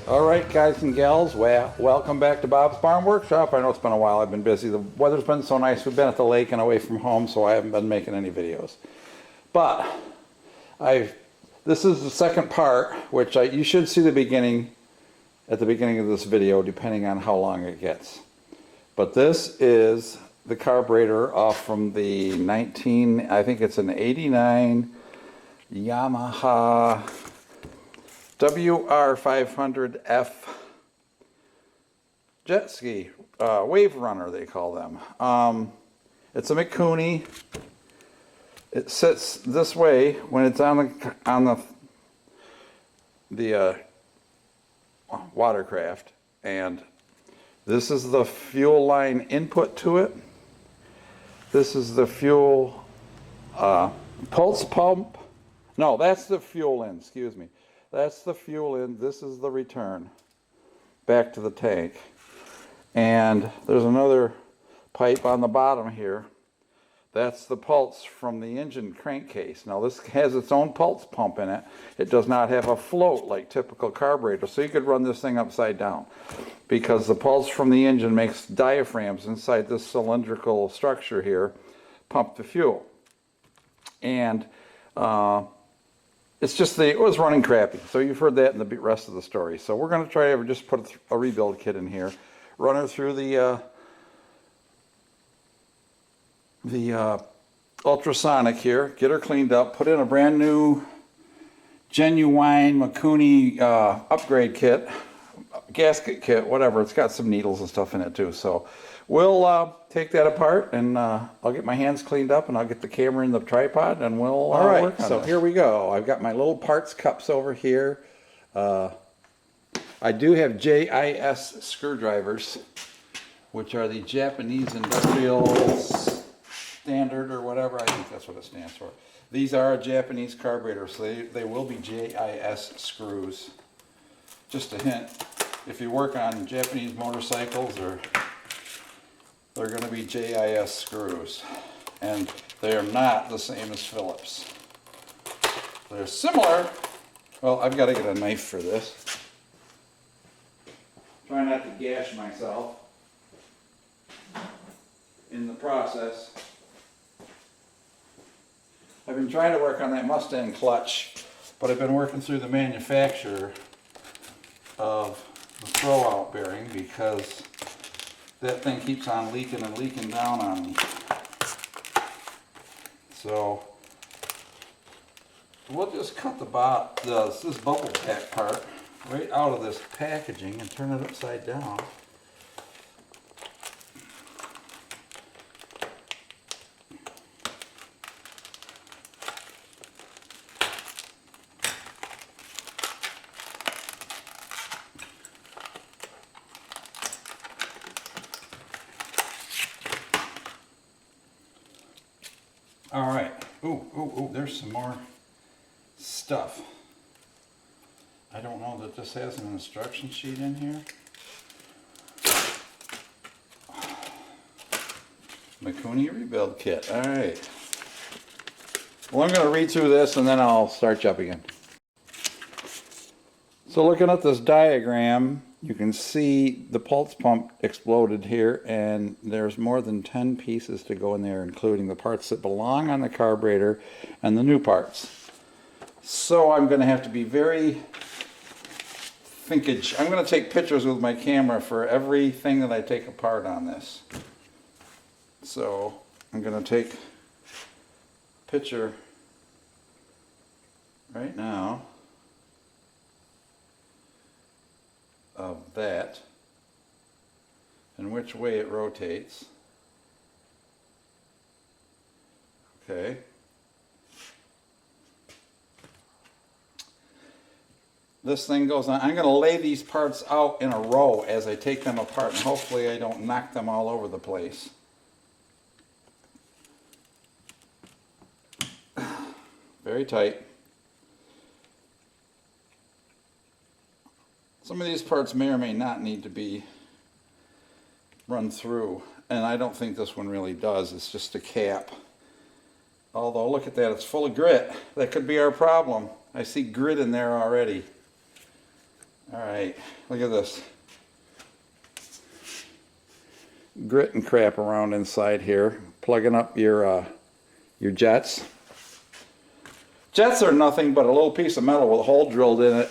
Alright guys and gals, well, welcome back to Bob's Barn Workshop. I know it's been a while, I've been busy. The weather's been so nice, we've been at the lake and away from home, so I haven't been making any videos. But, this is the second part, which you should see the beginning, at the beginning of this video, depending on how long it gets. But this is the carburetor off from the I think it's an 89 Yamaha WR500f jet ski, Waverunner they call them. It's a Mikuni. It sits this way when it's on the watercraft, and this is the fuel line input to it. This is the fuel pulse pump. No, that's the fuel in, excuse me. That's the fuel in, this is the return back to the tank. And there's another pipe on the bottom here. That's the pulse from the engine crankcase. Now this has its own pulse pump in it. It does not have a float like typical carburetor, so you could run this thing upside down, because the pulse from the engine makes diaphragms inside this cylindrical structure here pump the fuel. And it's just it was running crappy, so you've heard that in the rest of the story. So we're going to try to just put a rebuild kit in here, run her through the ultrasonic here, get her cleaned up, put in a brand new genuine Mikuni upgrade kit, gasket kit, whatever. It's got some needles and stuff in it too. So we'll take that apart, and I'll get my hands cleaned up, and I'll get the camera in the tripod, and we'll work on it. Here we go. I've got my little parts cups over here. I do have JIS screwdrivers, which are the Japanese Industrial Standard or whatever. I think that's what it stands for. These are a Japanese carburetor, so they will be JIS screws. Just a hint, if you work on Japanese motorcycles, they're going to be JIS screws, and they are not the same as Phillips. They're similar. Well, I've got to get a knife for this. Try not to gash myself in the process. I've been trying to work on that Mustang clutch, but I've been working through the manufacturer of the throwout bearing, because that thing keeps on leaking and leaking down on me. So we'll just cut this bubble pack part right out of this packaging and turn it upside down. All right. Ooh, there's some more stuff. I don't know that this has an instruction sheet in here. Mikuni rebuild kit. All right. Well, I'm going to read through this and then I'll start you up again. So looking at this diagram, you can see the pulse pump exploded here, and there's more than 10 pieces to go in there, including the parts that belong on the carburetor and the new parts. So I'm going to have to be very thinkage. I'm going to take pictures with my camera for everything that I take apart on this. So I'm going to take a picture right now of that and which way it rotates. Okay. This thing goes on. I'm going to lay these parts out in a row as I take them apart, and hopefully I don't knock them all over the place. Very tight. Some of these parts may or may not need to be run through, and I don't think this one really does. It's just a cap. Although, look at that, it's full of grit. That could be our problem. I see grit in there already. All right, look at this. Grit and crap around inside here, plugging up your jets. Jets are nothing but a little piece of metal with a hole drilled in it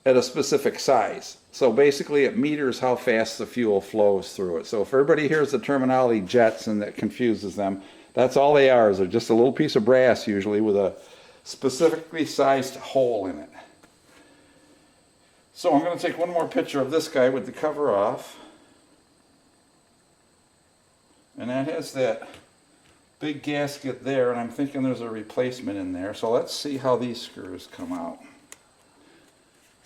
at a specific size. So basically it meters how fast the fuel flows through it. So if everybody hears the terminology jets and that confuses them, that's all they are, is they're just a little piece of brass usually with a specifically sized hole in it. So I'm going to take one more picture of this guy with the cover off. And that has that big gasket there, and I'm thinking there's a replacement in there. So let's see how these screws come out.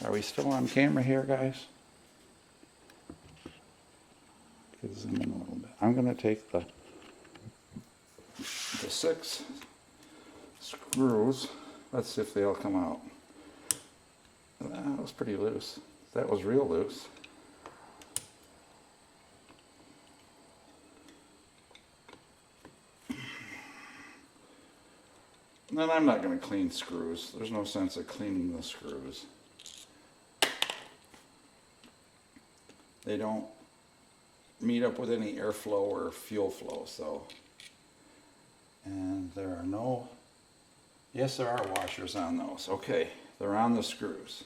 Are we still on camera here, guys? Zoom in a little bit. I'm going to take the 6 screws. Let's see if they'll come out. That was pretty loose. That was real loose. And then I'm not going to clean screws. There's no sense of cleaning the screws. They don't meet up with any airflow or fuel flow, so. And there are no, yes there are washers on those. Okay, they're on the screws.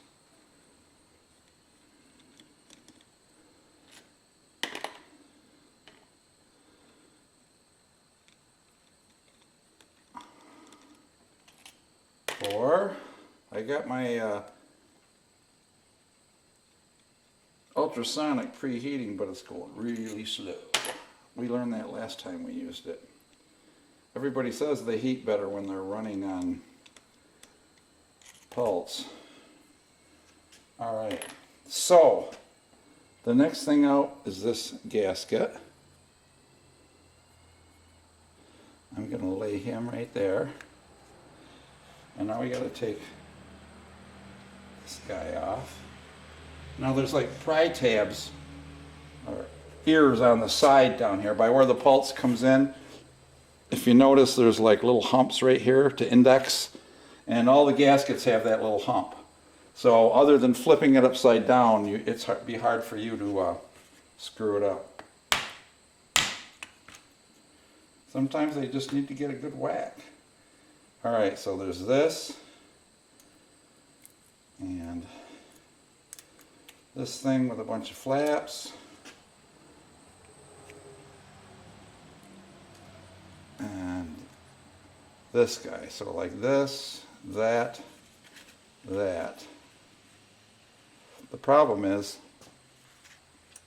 Or I got my ultrasonic preheating, but it's going really slow. We learned that last time we used it. Everybody says they heat better when they're running on pulse. Alright, so the next thing out is this gasket. I'm going to lay him right there. And now we got to take this guy off. Now there's like pry tabs or ears on the side down here by where the pulse comes in. If you notice, there's like little humps right here to index, and all the gaskets have that little hump. So other than flipping it upside down, it's be hard for you to screw it up. Sometimes they just need to get a good whack. Alright, so there's this, and this thing with a bunch of flaps, and this guy. So like this, that, that. The problem is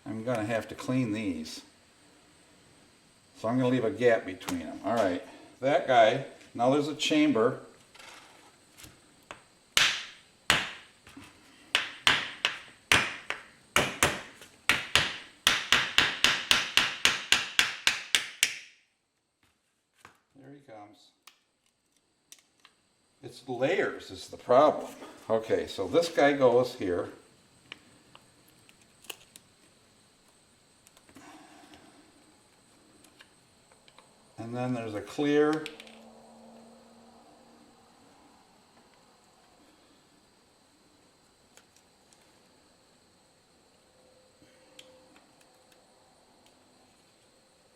I'm going to have to clean these. So I'm going to leave a gap between them. Alright, that guy. Now there's a chamber. There he comes. It's layers is the problem. Okay, so this guy goes here. And then there's a clear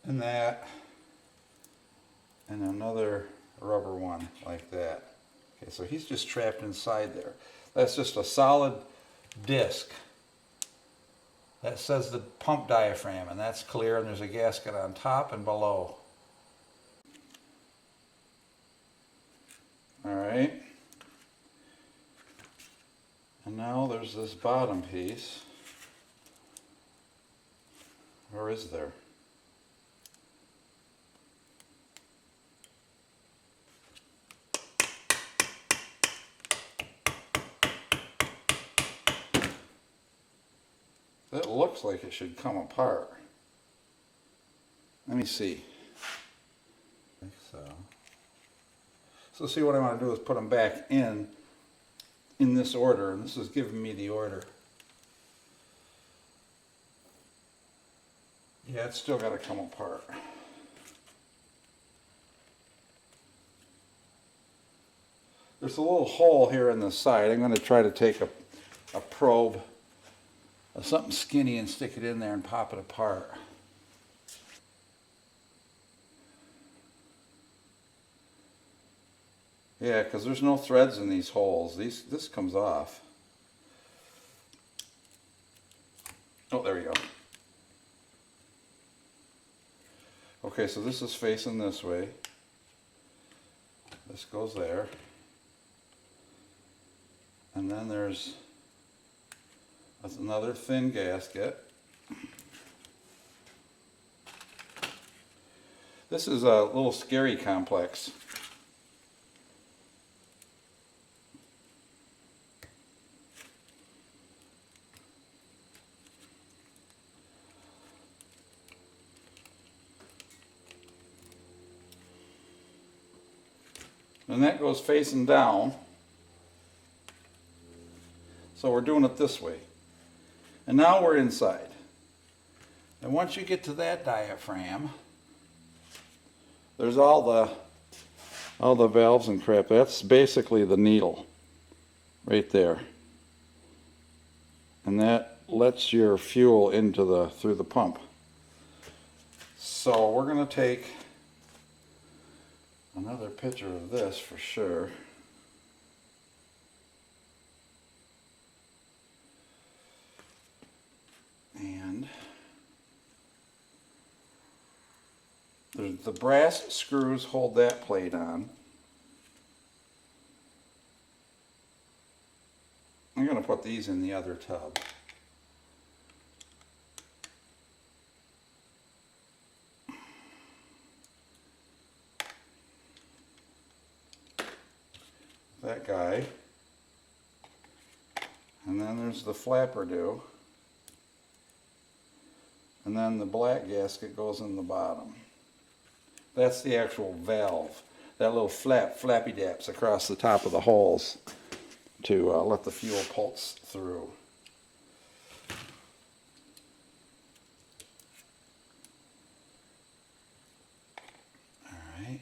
and that, and another rubber one like that. Okay, so he's just trapped inside there. That's just a solid disc that says the pump diaphragm, and that's clear, and there's a gasket on top and below. Alright, and now there's this bottom piece. Or is there? That looks like it should come apart. Let me see. I think so. So see, what I want to do is put them back in this order, and this is giving me the order. Yeah, it's still got to come apart. There's a little hole here in the side. I'm going to try to take a a probe of something skinny and stick it in there and pop it apart. Yeah, because there's no threads in these holes. This comes off. Oh, there we go. Okay, so this is facing this way. This goes there. And then there's another thin gasket. This is a little scary complex. And that goes facing down. So we're doing it this way. And now we're inside. And once you get to that diaphragm, there's all the valves and crap. That's basically the needle right there. And that lets your fuel into through the pump. So we're going to take another picture of this for sure. And the brass screws hold that plate on. I'm going to put these in the other tub. That guy. And then there's the flapper-do. And then the black gasket goes in the bottom. That's the actual valve. That little flappy daps across the top of the holes to let the fuel pulse through. Alright.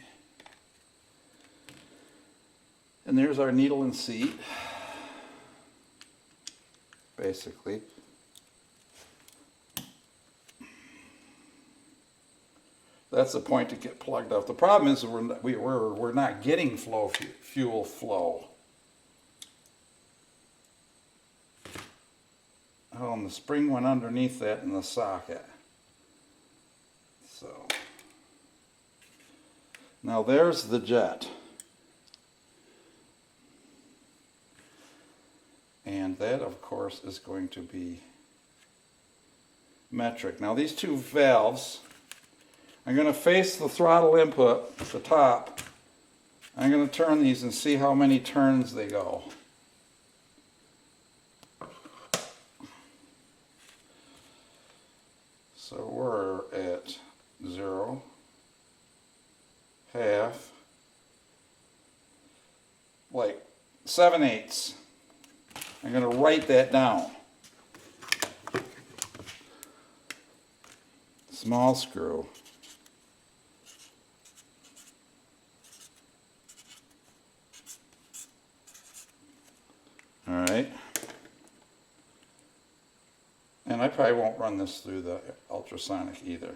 And there's our needle and seat, basically. That's the point to get plugged up. The problem is we're not getting fuel flow. Oh, and the spring went underneath that in the socket. So now there's the jet. And that, of course, is going to be metric. Now these two valves, I'm going to face the throttle input at the top. I'm going to turn these and see how many turns they go. So we're at 0, half, like 7/8. I'm going to write that down. Small screw. All right. And I probably won't run this through the ultrasonic either.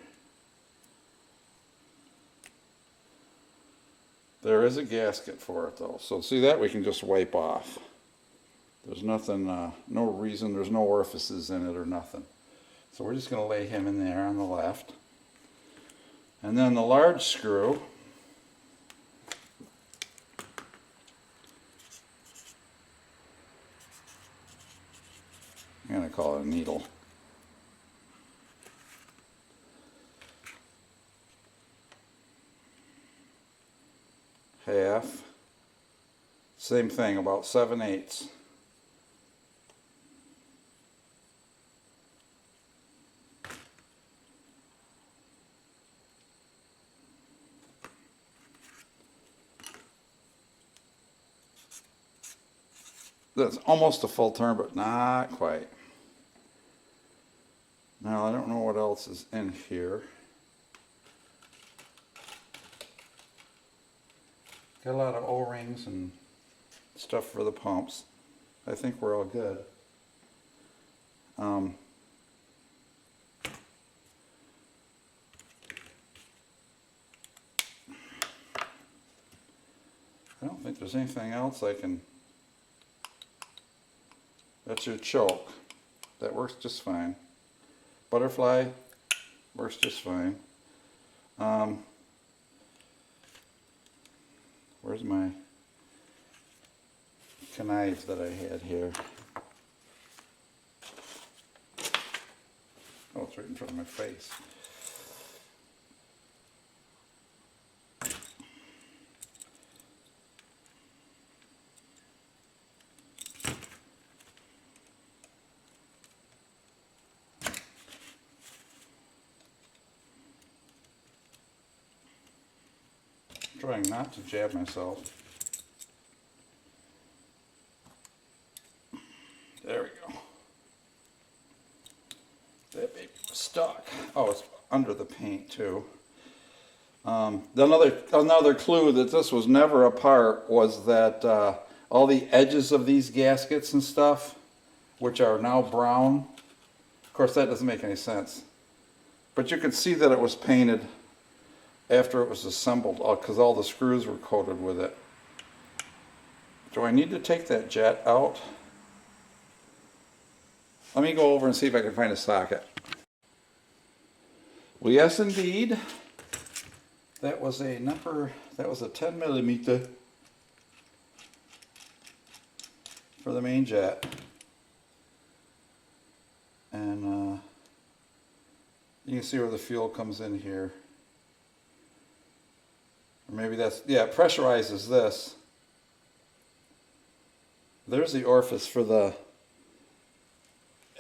There is a gasket for it though. So see that we can just wipe off. There's nothing, no reason, there's no orifices in it or nothing. So we're just going to lay him in there on the left. And then the large screw, I'm going to call it a needle. Half. Same thing, about 7/8. That's almost a full turn, but not quite. Now I don't know what else is in here. Got a lot of O-rings and stuff for the pumps. I think we're all good. I don't think there's anything else I can. That's your choke. That works just fine. Butterfly works just fine. Where's my knife that I had here? Oh, it's right in front of my face. Trying not to jab myself. There we go. That baby was stuck. Oh, it's under the paint too. Another clue that this was never apart was that all the edges of these gaskets and stuff, which are now brown, of course that doesn't make any sense, but you could see that it was painted after it was assembled because all the screws were coated with it. Do I need to take that jet out? Let me go over and see if I can find a socket. Well, yes indeed. That was a 10 millimeter for the main jet. And you can see where the fuel comes in here. Or maybe that's, yeah, it pressurizes this. There's the orifice for the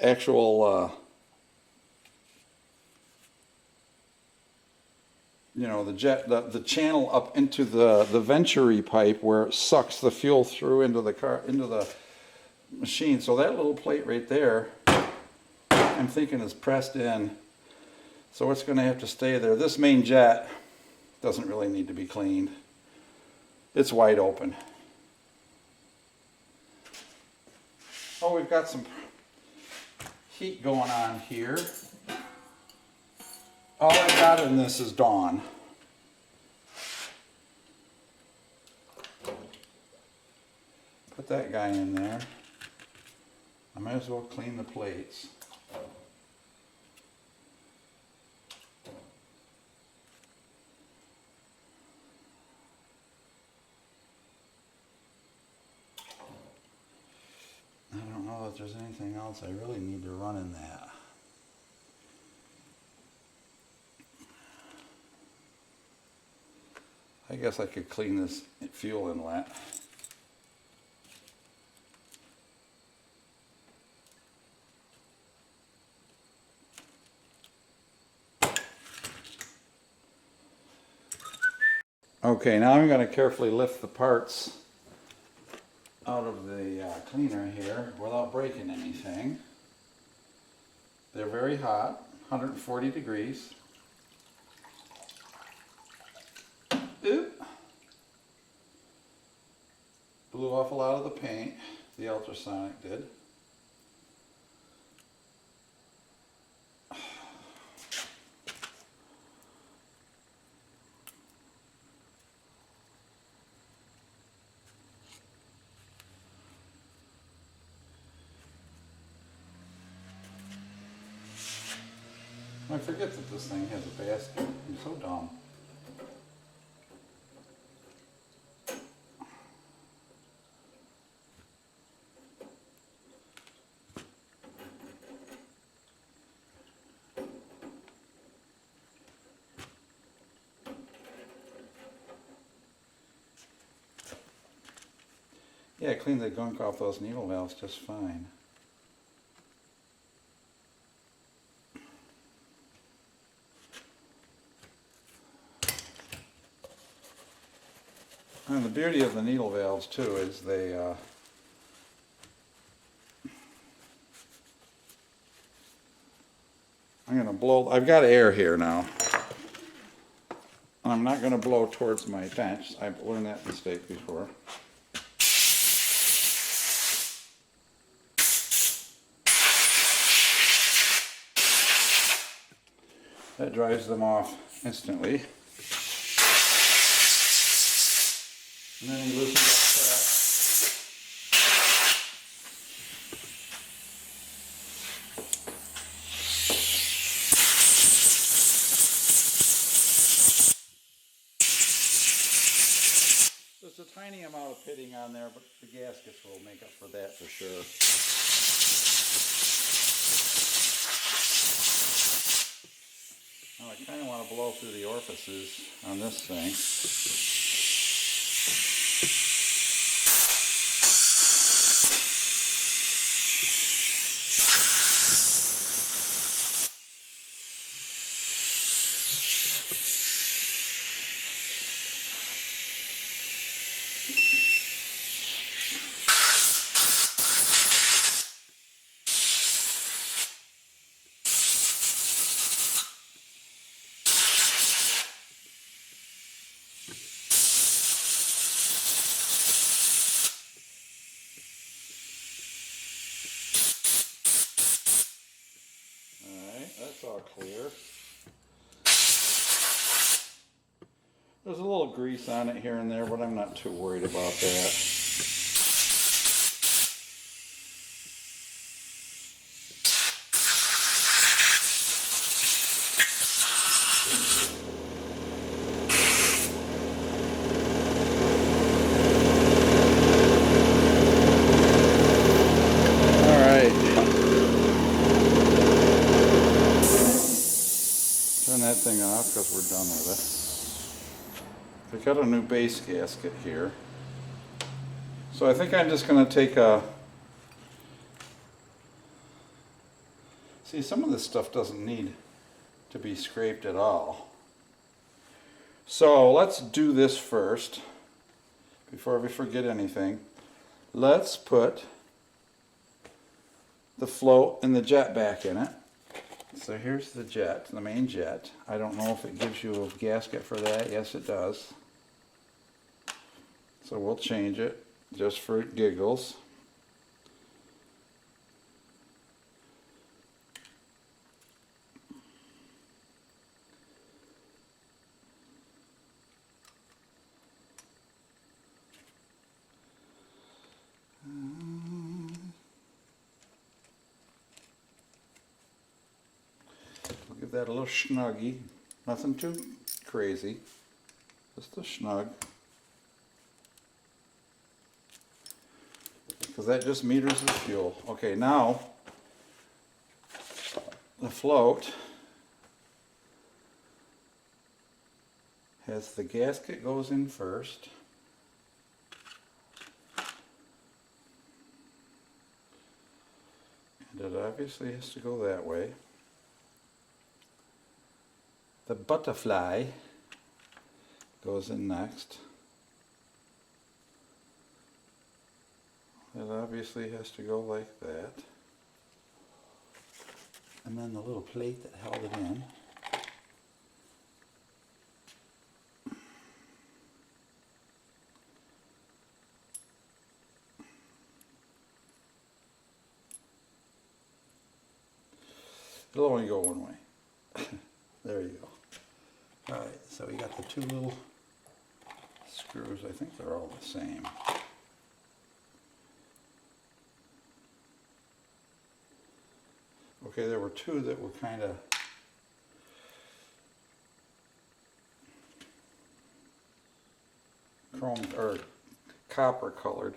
actual, you know, the jet, the channel up into the venturi pipe where it sucks the fuel through into the car, into the machine. So that little plate right there, I'm thinking is pressed in. So it's going to have to stay there. This main jet doesn't really need to be cleaned. It's wide open. Oh, we've got some heat going on here. All I got in this is Dawn. Put that guy in there. I might as well clean the plates. I don't know if there's anything else I really need to run in that. I guess I could clean this fuel inlet. Okay, now I'm going to carefully lift the parts out of the cleaner here without breaking anything. They're very hot, 140 degrees. Oop. Blew off a lot of the paint, the ultrasonic did. I forget that this thing has a basket. I'm so dumb. Yeah, I cleaned the gunk off those needle valves just fine. And the beauty of the needle valves too is they I'm going to blow, I've got air here now. I'm not going to blow towards my bench. I've learned that mistake before. That dries them off instantly. And then he loosens up that. There's a tiny amount of pitting on there, but the gaskets will make up for that for sure. Now I kind of want to blow through the orifices on this thing. That's all clear. There's a little grease on it here and there, but I'm not too worried about that. That thing off because we're done with it. We've got a new base gasket here. So I think I'm just going to take a... See, some of this stuff doesn't need to be scraped at all. So let's do this first before we forget anything. Let's put the float and the jet back in it. So here's the jet, the main jet. I don't know if it gives you a gasket for that. Yes, it does. So we'll change it just for giggles. Give that a little snuggie. Nothing too crazy. Just a snug. Because that just meters the fuel. Okay, now the float has the gasket goes in first. And it obviously has to go that way. The butterfly goes in next. It obviously has to go like that. And then the little plate that held it in. It'll only go one way. There you go. Alright, so we got the two little screws. I think they're all the same. Okay, there were two that were kind of chrome or copper colored.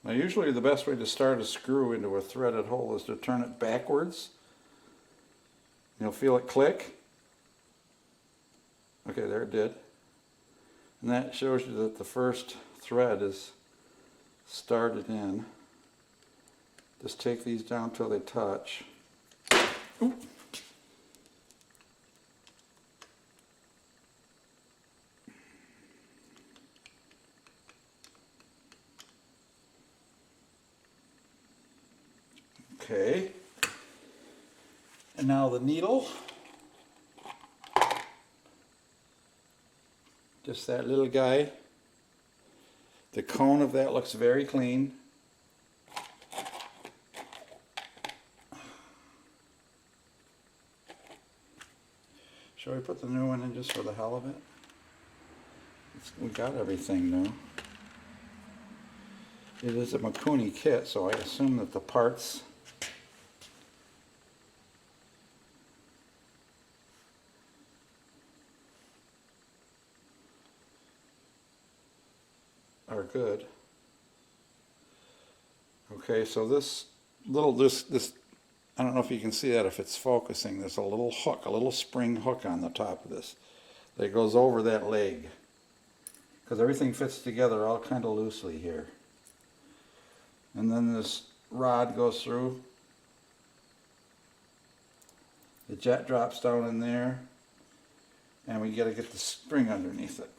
Now usually the best way to start a screw into a threaded hole is to turn it backwards. You'll feel it click. Okay, there it did. And that shows you that the first thread is started in. Just take these down till they touch. Ooh. Okay, and now the needle, just that little guy The cone of that looks very clean. Shall we put the new one in just for the hell of it? We got everything new. It is a Mikuni kit, so I assume that the parts are good. Okay, so this little, this, I don't know if you can see that if it's focusing, there's a little hook, a little spring hook on the top of this that goes over that leg. Because everything fits together all kind of loosely here. And then this rod goes through. The jet drops down in there. And we got to get the spring underneath it.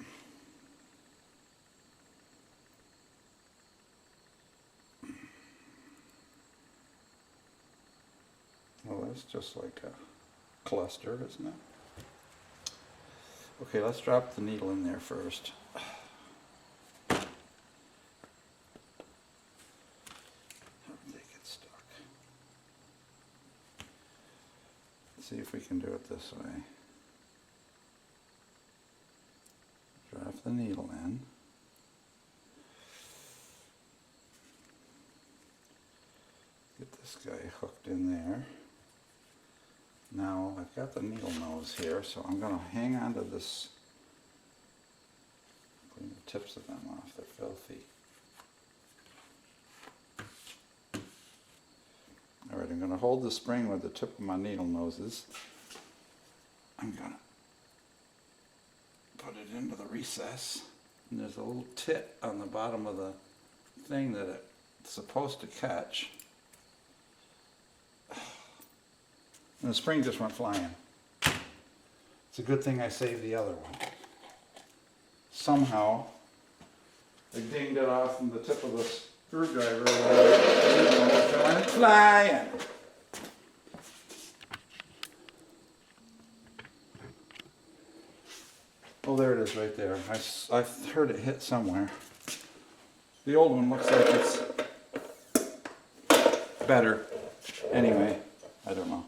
Well, that's just like a cluster, isn't it? Okay, let's drop the needle in there first. See if we can do it this way. Drop the needle in. Get this guy hooked in there. Now I've got the needle nose here, so I'm going to hang on to this. Clean the tips of them off, they're filthy. Alright, I'm going to hold the spring with the tip of my needle noses. I'm going to put it into the recess. And there's a little tit on the bottom of the thing that it's supposed to catch. And the spring just went flying. It's a good thing I saved the other one. Somehow, I dinged it off from the tip of the screwdriver and went flying. Oh, there it is right there. I heard it hit somewhere. The old one looks like it's better. Anyway, I don't know.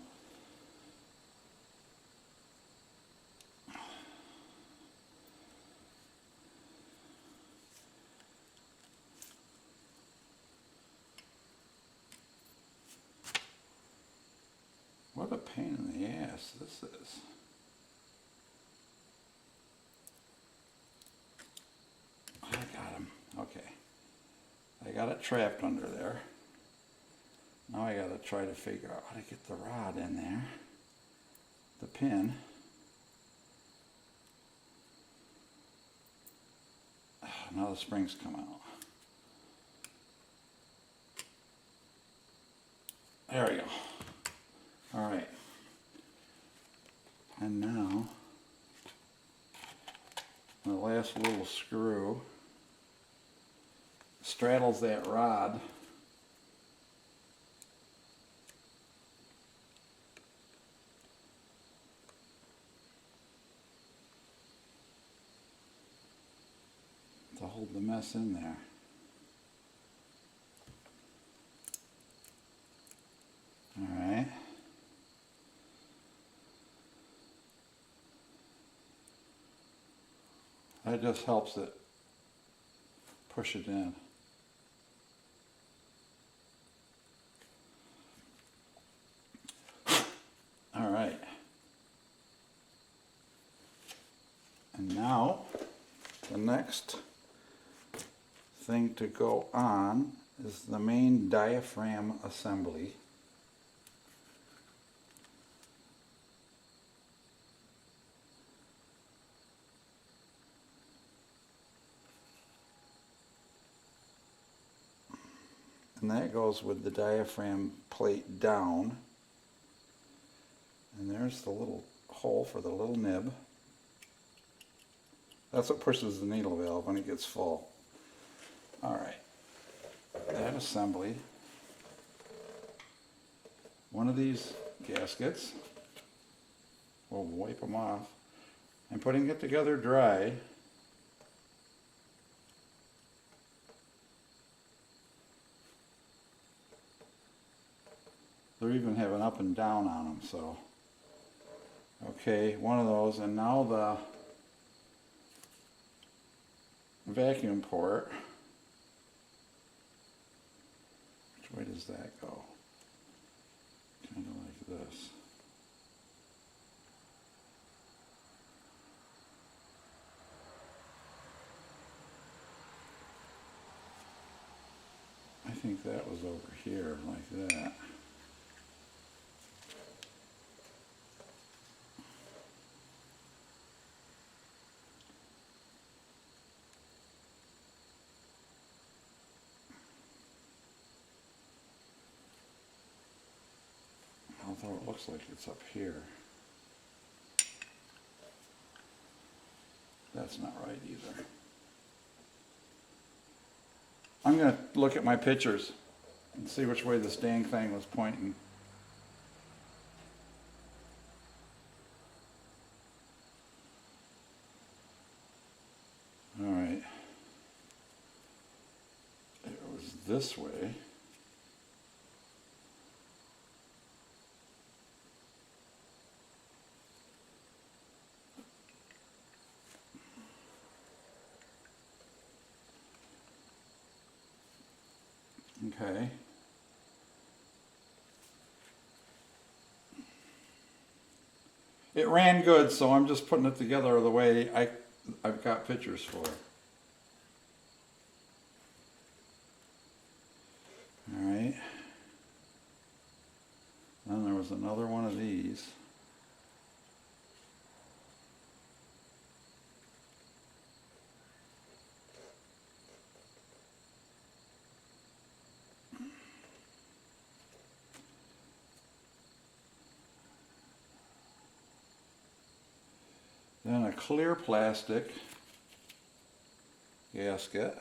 What a pain in the ass this is. I got him. Okay. I got it trapped under there. Now I got to try to figure out how to get the rod in there. The pin. Now the springs come out. There we go. Alright, and now the last little screw straddles that rod to hold the mess in there. Alright. That just helps it push it in. All right. And now the next thing to go on is the main diaphragm assembly. And that goes with the diaphragm plate down. And there's the little hole for the little nib. That's what pushes the needle valve when it gets full. Alright. That assembly. One of these gaskets. We'll wipe them off. I'm putting it together dry. They even have an up and down on them, so. Okay, one of those, and now the vacuum port. Which way does that go? Kind of like this. I think that was over here, like that. Although it looks like it's up here. That's not right either. I'm going to look at my pictures and see which way this dang thing was pointing. All right. It was this way. Okay. It ran good, so I'm just putting it together the way I've got pictures for it. All right. Then there was another one of these. Then a clear plastic gasket.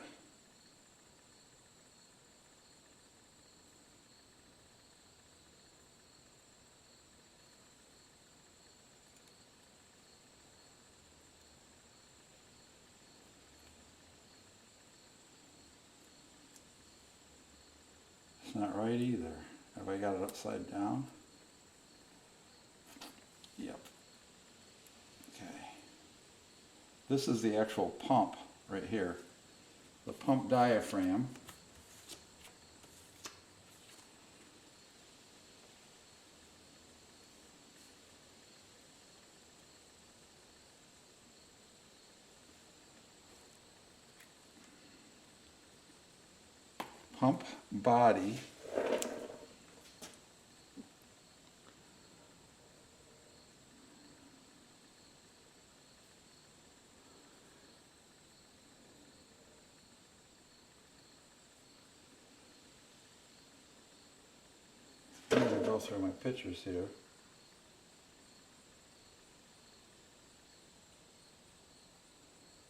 It's not right either. Have I got it upside down? Yep. Okay. This is the actual pump right here. The pump diaphragm. Pump body. I'm going to go through my pictures here.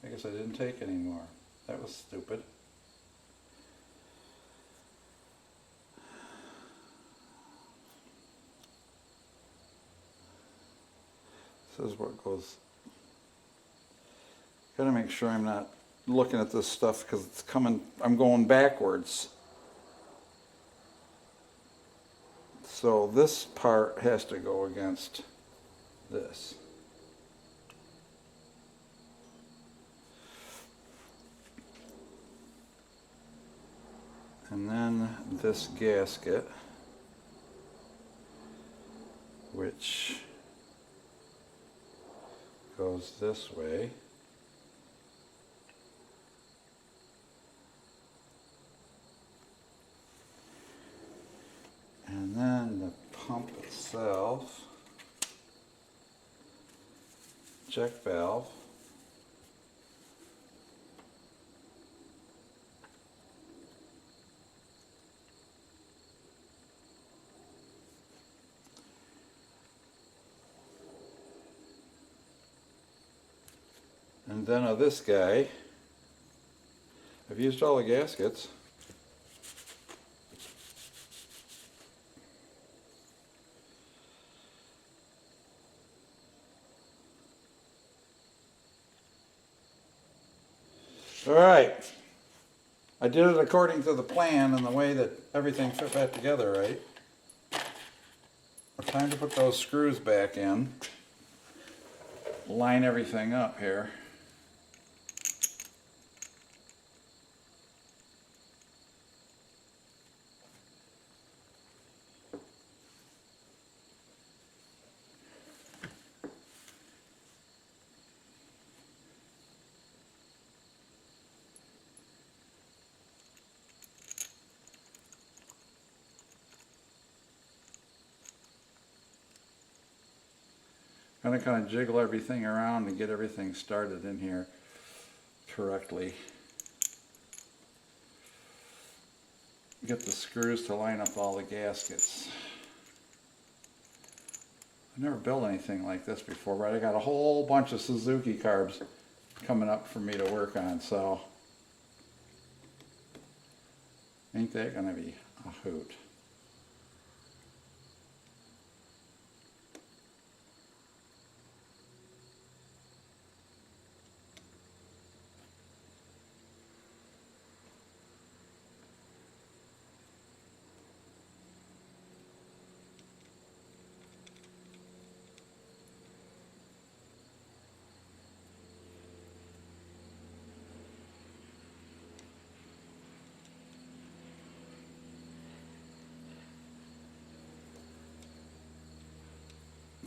I guess I didn't take any more. That was stupid. This is what goes. Gotta make sure I'm not looking at this stuff because it's coming, I'm going backwards. So this part has to go against this. And then this gasket, which goes this way. And then the pump itself, check valve, and then of this guy. I've used all the gaskets. All right, I did it according to the plan and the way that everything fit back together, right? Time to put those screws back in. Line everything up here. Gonna kind of jiggle everything around to get everything started in here correctly. Get the screws to line up all the gaskets. I've never built anything like this before, but I got a whole bunch of Suzuki carbs coming up for me to work on, so ain't that gonna be a hoot.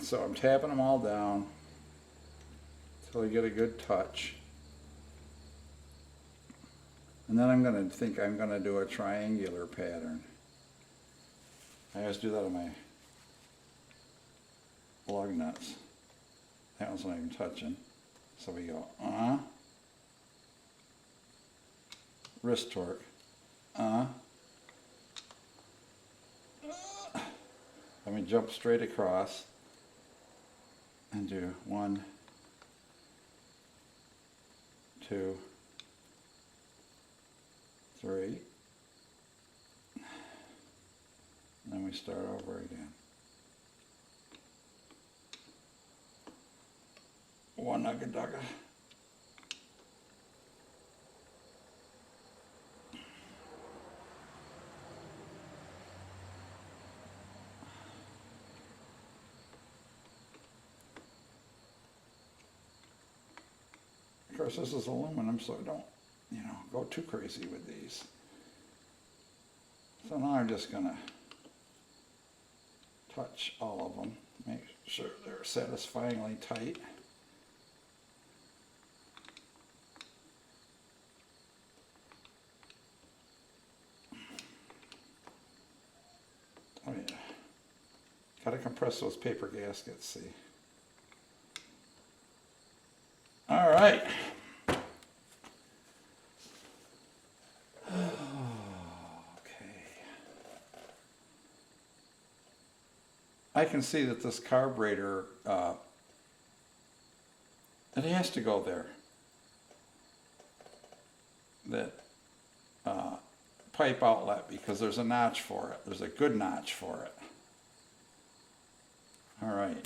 So I'm tapping them all down until I get a good touch. And then I'm going to do a triangular pattern. I always do that on my lug nuts. That one's not even touching. So we go, wrist torque, let me jump straight across and do 1, 2, 3. And then we start over again. 1 nugget dugga. Of course, this is aluminum, so I don't, go too crazy with these. So now I'm just gonna touch all of them, make sure they're satisfyingly tight. Oh yeah, gotta compress those paper gaskets, see. All right. I can see that this carburetor, it has to go there. That pipe outlet, because there's a notch for it. There's a good notch for it. All right.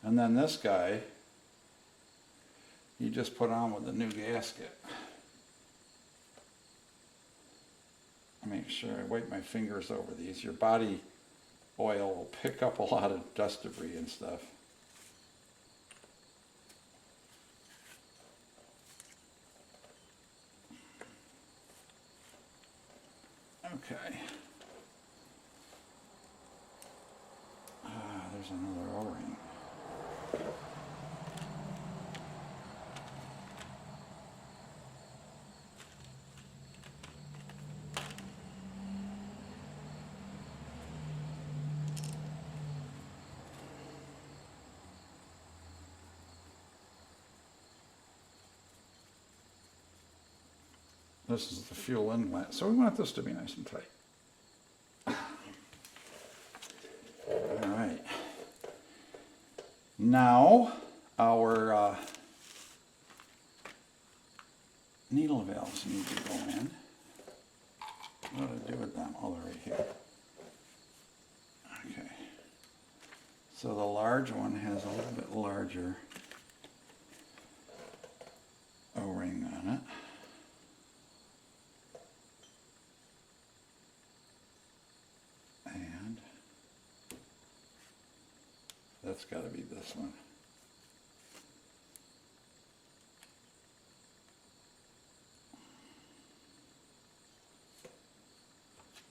And then this guy, you just put on with the new gasket. Make sure I wipe my fingers over these. Your body oil will pick up a lot of dust debris and stuff. Okay. There's another O-ring. This is the fuel inlet, so we want this to be nice and tight. All right. Now, our needle valves need to go in. What do I do with them? Oh, they're right here. Okay. So the large one has a little bit larger O-ring on it. that's got to be this one.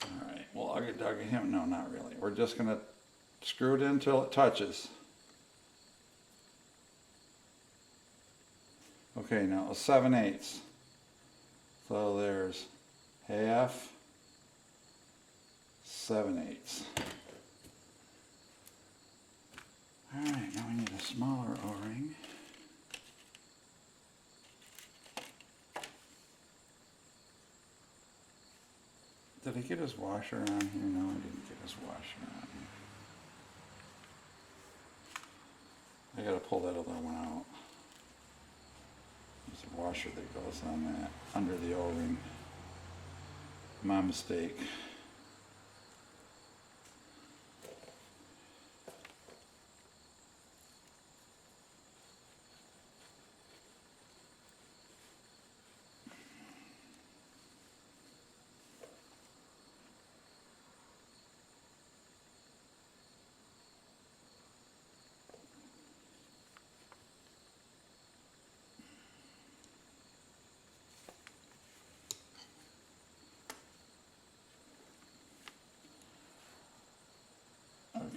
All right, well, I'll get him. No, not really. We're just going to screw it in until it touches. Okay, now 7/8. So there's half, 7/8. All right, now we need a smaller O-ring. Did I get his washer on here? No, I didn't get his washer on here. I gotta pull that other one out. There's a washer that goes on that, under the O-ring. My mistake.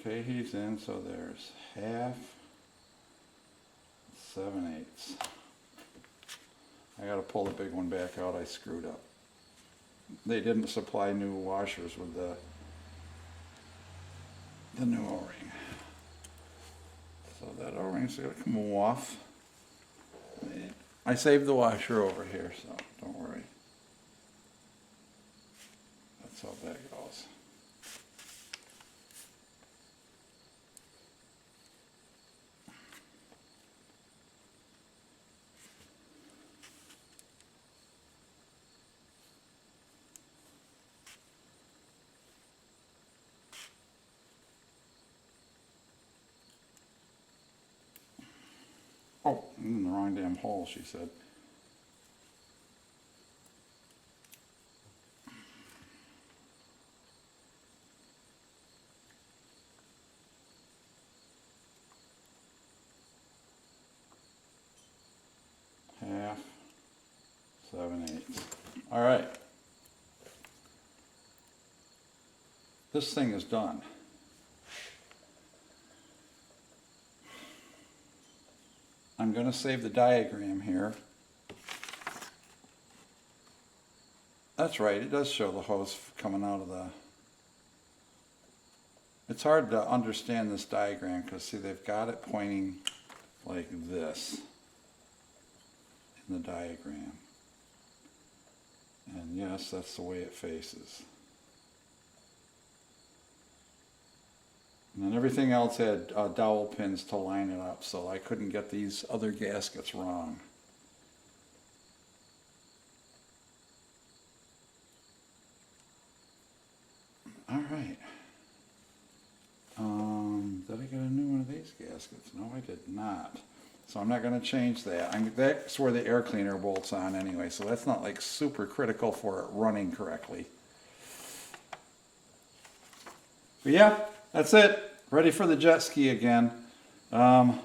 Okay, he's in, so there's half, 7/8. I gotta pull the big one back out, I screwed up. They didn't supply new washers with the new O-ring. So that O-ring's gonna come off. I saved the washer over here, so don't worry. That's how that goes. Oh, I'm in the wrong damn hole, she said. Half, 7/8. All right. This thing is done. I'm going to save the diagram here. That's right, it does show the hose coming out of the... It's hard to understand this diagram because, see, they've got it pointing like this in the diagram. And yes, that's the way it faces. And then everything else had dowel pins to line it up, so I couldn't get these other gaskets wrong. All right. Did I get a new one of these gaskets? No, I did not. So I'm not going to change that. That's where the air cleaner bolts on anyway, so that's not like super critical for it running correctly. But yeah, that's it. Ready for the jet ski again. Now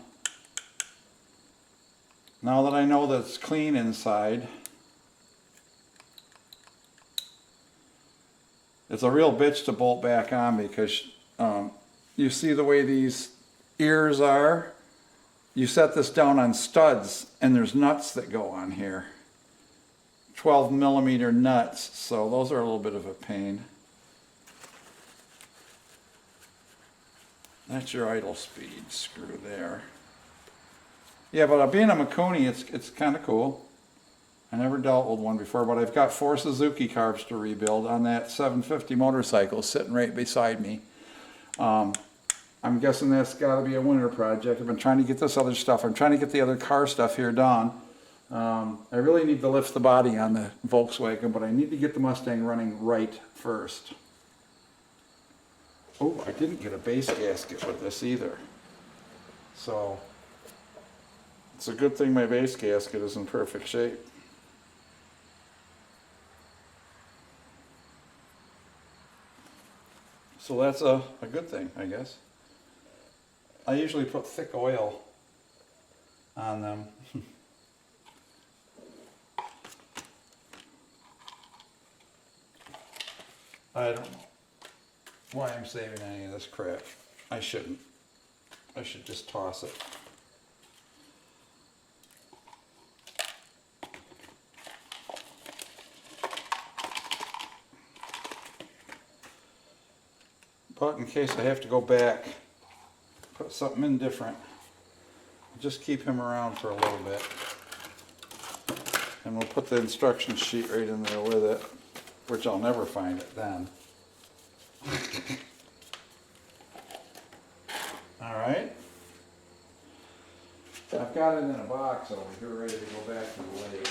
that I know that it's clean inside, it's a real bitch to bolt back on because you see the way these ears are. You set this down on studs and there's nuts that go on here. 12mm nuts, so those are a little bit of a pain. That's your idle speed screw there. Yeah, but being a Mikuni, it's kind of cool. I never dealt with one before, but I've got 4 Suzuki carbs to rebuild on that 750 motorcycle sitting right beside me. I'm guessing that's got to be a winter project. I've been trying to get this other stuff. I'm trying to get the other car stuff here done. I really need to lift the body on the Volkswagen, but I need to get the Mustang running right first. Oh, I didn't get a base gasket with this either. So, it's a good thing my base gasket is in perfect shape. So that's a good thing, I guess. I usually put thick oil on them. I don't know why I'm saving any of this crap. I shouldn't. I should just toss it. But in case I have to go back, put something in different, just keep him around for a little bit. And we'll put the instruction sheet right in there with it, which I'll never find it then. Alright. I've got it in a box over here ready to go back to the lake.